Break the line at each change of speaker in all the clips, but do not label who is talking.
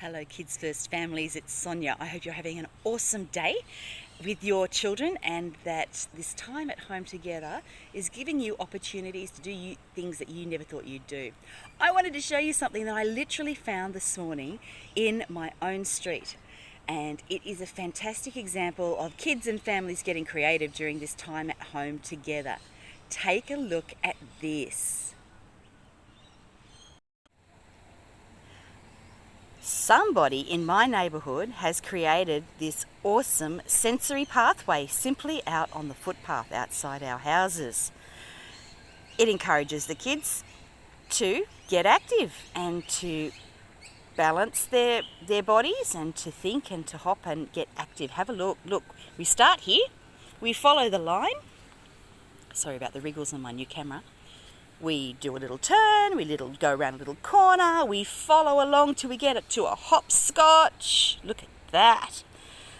Hello Kids First families, it's Sonja. I hope you're having an awesome day with your children and that this time at home together is giving you opportunities to do things that you never thought you'd do. I wanted to show you something that I literally found this morning in my own street, and it is a fantastic example of kids and families getting creative during this time at home together. Take a look at this. Somebody in my neighbourhood has created this awesome sensory pathway simply out on the footpath outside our houses. It encourages the kids to get active and to balance their bodies and to think and to hop and get active. Have a look. Look, we start here. We follow the line. Sorry about the wriggles on my new camera. We do a little turn, we go around a little corner, we follow along till we get it to a hopscotch. Look at that.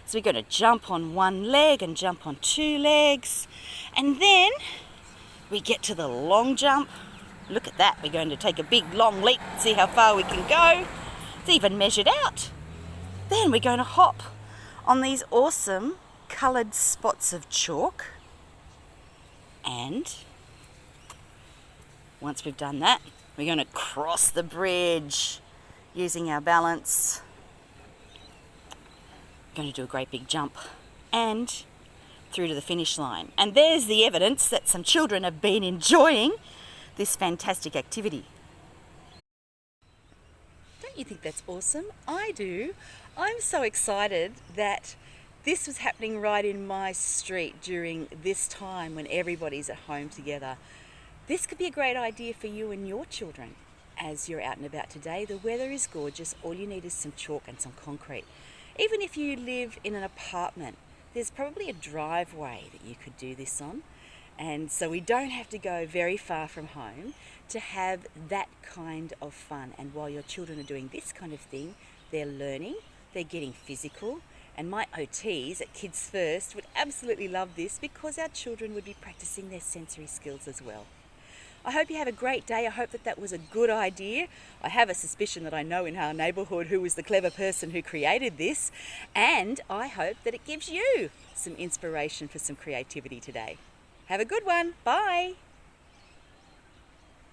So we're going to jump on one leg and jump on two legs. And then we get to the long jump. Look at that. We're going to take a big long leap, see how far we can go. It's even measured out. Then we're going to hop on these awesome coloured spots of chalk. And once we've done that, we're going to cross the bridge using our balance. We're going to do a great big jump and through to the finish line. And there's the evidence that some children have been enjoying this fantastic activity. Don't you think that's awesome? I do. I'm so excited that this was happening right in my street during this time when everybody's at home together. This could be a great idea for you and your children as you're out and about today. The weather is gorgeous. All you need is some chalk and some concrete. Even if you live in an apartment, there's probably a driveway that you could do this on. And so we don't have to go very far from home to have that kind of fun. And while your children are doing this kind of thing, they're learning, they're getting physical. And my OTs at Kids First would absolutely love this because our children would be practicing their sensory skills as well. I hope you have a great day. I hope that was a good idea. I have a suspicion that I know in our neighbourhood who was the clever person who created this, and I hope that it gives you some inspiration for some creativity today. Have a good one. Bye.